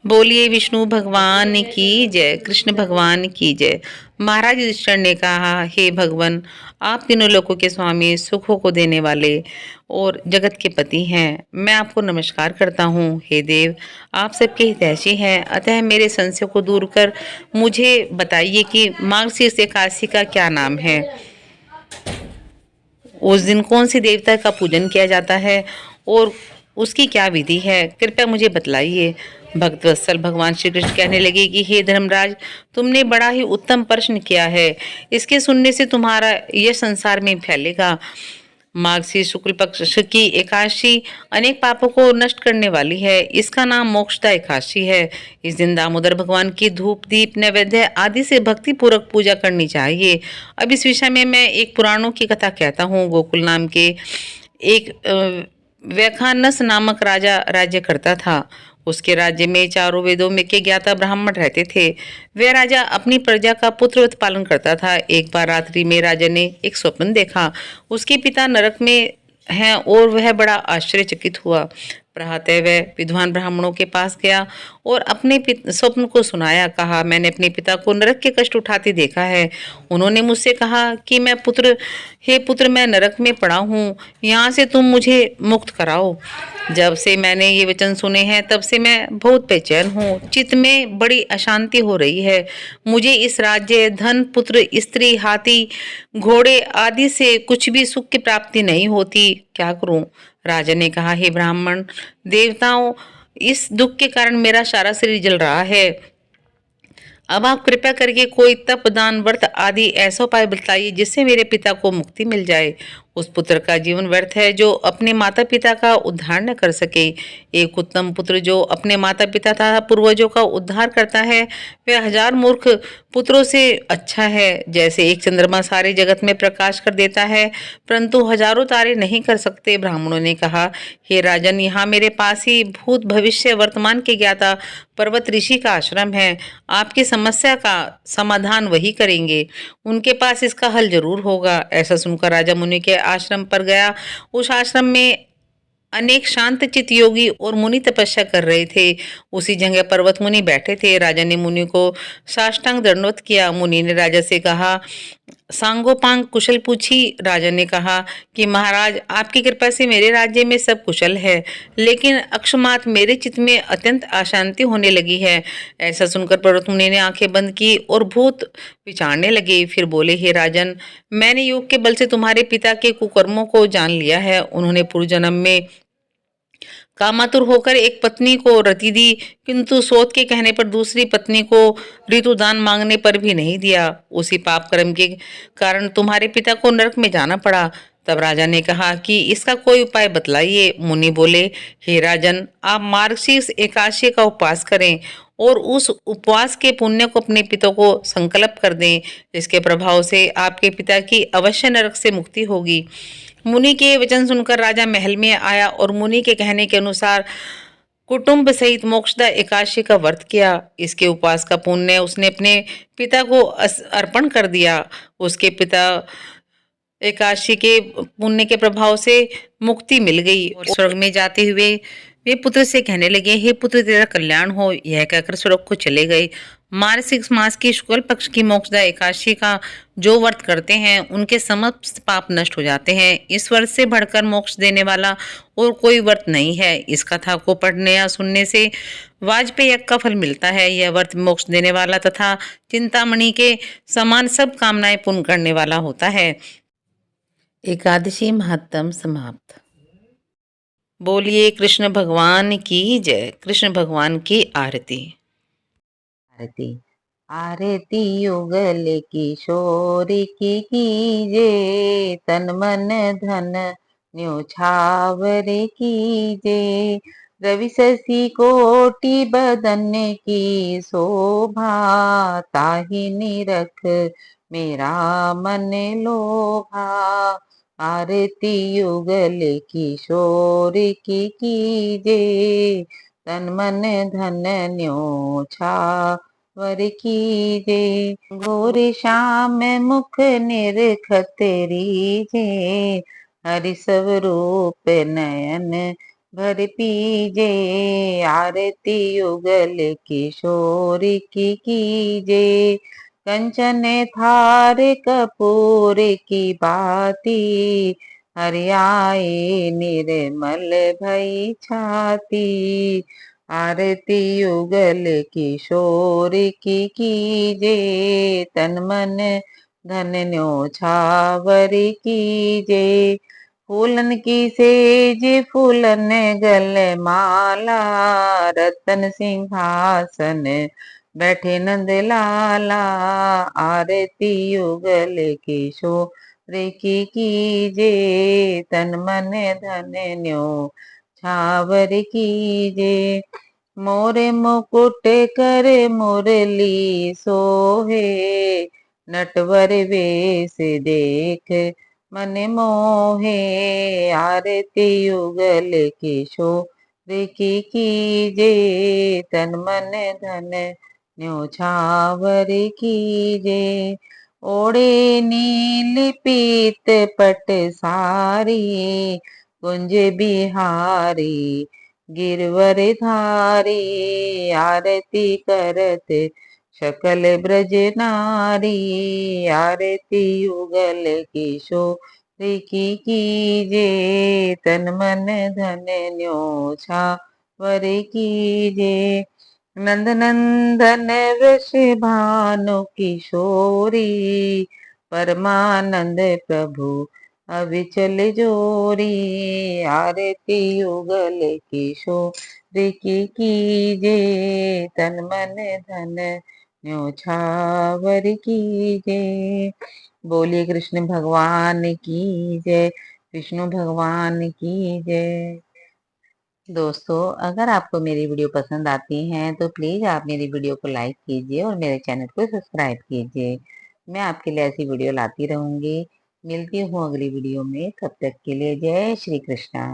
बोलिए विष्णु भगवान की जय, कृष्ण भगवान की जय। महाराज युधिष्ठिर ने कहा, हे भगवान, आप तीनों लोकों के स्वामी, सुखों को देने वाले और जगत के पति हैं। मैं आपको नमस्कार करता हूँ। हे देव, आप सबके हितैषी हैं, अतः मेरे संशय को दूर कर मुझे बताइए कि मार्गशीर्ष एकादशी का क्या नाम है। उस दिन कौन सी देवता का पूजन किया जाता है और उसकी क्या विधि है, कृपया मुझे बतलाइए। भक्तवत्सल भगवान श्री कृष्ण कहने लगे कि हे धर्मराज, तुमने बड़ा ही उत्तम प्रश्न किया है। इसके सुनने से तुम्हारा यश संसार में फैलेगा। मार्गशीर्ष शुक्ल पक्ष की एकादशी अनेक पापों को नष्ट करने वाली है। इसका नाम मोक्षदा एकादशी है। इस दिन दामोदर भगवान की धूप दीप नैवेद्य आदि से भक्ति पूर्वक पूजा करनी चाहिए। अब इस विषय में मैं एक पुराणों की कथा कहता हूँ। गोकुल नाम के एक व्याखानस नामक राजा राज्य करता था। उसके राज्य में चारों वेदों में के ज्ञाता ब्राह्मण रहते थे। वह राजा अपनी प्रजा का पुत्रवत पालन करता था। एक बार रात्रि में राजा ने एक स्वप्न देखा। उसके पिता नरक में हैं और वह बड़ा आश्चर्यचकित हुआ। प्रातः वह विद्वान ब्राह्मणों के पास गया और अपने स्वप्न को सुनाया। कहा, मैंने अपने पिता को नरक के कष्ट उठाते देखा है। उन्होंने मुझसे कहा कि हे पुत्र, मैं नरक में पड़ा हूँ, यहाँ से तुम मुझे मुक्त कराओ। जब से मैंने ये वचन सुने हैं तब से मैं बहुत बेचैन हूँ। चित्त में बड़ी अशांति हो रही है। मुझे इस राज्य, धन, पुत्र, स्त्री, हाथी, घोड़े आदि से कुछ भी सुख की प्राप्ति नहीं होती। क्या करूं? राजा ने कहा, हे ब्राह्मण देवताओं, इस दुख के कारण मेरा सारा शरीर जल रहा है। अब आप कृपया करके कोई तप, दान, व्रत आदि ऐसा उपाय बताइए जिससे मेरे पिता को मुक्ति मिल जाए। उस पुत्र का जीवन व्यर्थ है जो अपने माता पिता का उद्धार न कर सके। एक उत्तम पुत्र जो अपने माता पिता तथा पूर्वजों का उद्धार करता है वह हजार मूर्ख पुत्रों से अच्छा है। जैसे एक चंद्रमा सारे जगत में प्रकाश कर देता है परंतु हजारों तारे नहीं कर सकते। ब्राह्मणों ने कहा, हे राजन, यहाँ मेरे पास ही भूत भविष्य वर्तमान के ज्ञाता पर्वत ऋषि का आश्रम है। आपकी समस्या का समाधान वही करेंगे। उनके पास इसका हल जरूर होगा। ऐसा सुनकर राजा मुनि के आश्रम पर गया। उस आश्रम में अनेक शांत चित योगी और मुनि तपस्या कर रहे थे। उसी जगह पर्वत मुनि बैठे थे। राजा ने मुनि को साष्टांग दंडवत किया। मुनि ने राजा से कहा, सांगोपांग कुशल पूछी। राजा ने कहा कि महाराज, आपकी कृपा से मेरे राज्य में सब कुशल है, लेकिन अकस्मात मेरे चित्त में अत्यंत अशांति होने लगी है। ऐसा सुनकर पर्वत मुनि ने आंखें बंद की और भूत विचारने लगे। फिर बोले, हे राजन, मैंने योग के बल से तुम्हारे पिता के कुकर्मों को जान लिया है। उन्होंने पूर्व जन्म में कामातुर होकर एक पत्नी को रति दी, किंतु सोत के कहने पर दूसरी पत्नी को ऋतुदान मांगने पर भी नहीं दिया। उसी पाप कर्म के कारण तुम्हारे पिता को नरक में जाना पड़ा। तब राजा ने कहा कि इसका कोई उपाय बतलाइए। मुनि बोले, हे राजन, आप मार्गशीर्ष एकादशी का उपवास करें और उस उपवास के पुण्य को अपने पिता को संकल्प कर दें। इसके प्रभाव से आपके पिता की अवश्य नरक से मुक्ति होगी। मुनि के वचन सुनकर राजा महल में आया और मुनि के कहने के अनुसार कुटुंब सहित मोक्षदा एकादशी का व्रत किया। इसके उपवास का पुण्य उसने अपने पिता को अर्पण कर दिया। उसके पिता एकादशी के पुण्य के प्रभाव से मुक्ति मिल गई और स्वर्ग में जाते हुए वे पुत्र से कहने लगे, हे पुत्र, तेरा कल्याण हो। यह कहकर स्वर्ग को चले गए। मार्गशीर्ष मास की शुक्ल पक्ष की मोक्षदा एकादशी का जो व्रत करते हैं उनके समस्त पाप नष्ट हो जाते हैं। इस व्रत से बढ़कर मोक्ष देने वाला और कोई व्रत नहीं है। इस कथा को पढ़ने या सुनने से वाजपेय यज्ञ का फल मिलता है। यह व्रत मोक्ष देने वाला तथा चिंतामणि के समान सब कामनाएं पूर्ण करने वाला होता है। एकादशी महत्तम समाप्त। बोलिए कृष्ण भगवान की जय, कृष्ण भगवान की आरती। आरती आरती युगल किशोर की कीजे, तन मन धन न्योछावर कीजे। रवि शशि कोटि बदन की शोभा, ताहि निरख मेरा मन लोभा। आरती युगल किशोर की कीजे, तन मन धन न्योछावर कीजे। घोर श्याम मुख निरखत रीजे, हरि सब रूप नयन भर पीजे, आरती युगल किशोर की कीजे। कंचन थार कपूर की बाती, हरियाए निर्मल भई छाती। आरती युगल किशोर की कीजे, तन मन धन न्योछावर कीजे। फूलन की सेज फूलन गल माला, रतन सिंहासन बैठे नंद लाला। आरती युगल किशोर की कीजे, तन मन धन न्यो छावर कीजे। मोरे मुकुट कर मुरली सोहे, नटवर वेश देख मन मोहे। आरती युगल किशोर की कीजे, तन मन धन न्योछावर कीजे। ओढ़े नील पीत पट सारी, कुंज बिहारी गिरवर धारी। आरती करत सकल ब्रज नारी, आरती युगल किशोर की कीजे, तन मन धन न्योछावर कीजे। नंद नंदन वृष भानु किशोरी, परमानंद प्रभु अविचल जोरी। आरती युगल किशोर की कीजे, तन मन धन न्योछावर कीजे। बोलिए कृष्ण भगवान की जय, विष्णु भगवान की जय। दोस्तों, अगर आपको मेरी वीडियो पसंद आती हैं तो प्लीज़ आप मेरी वीडियो को लाइक कीजिए और मेरे चैनल को सब्सक्राइब कीजिए। मैं आपके लिए ऐसी वीडियो लाती रहूंगी। मिलती हूँ अगली वीडियो में, तब तक के लिए जय श्री कृष्णा।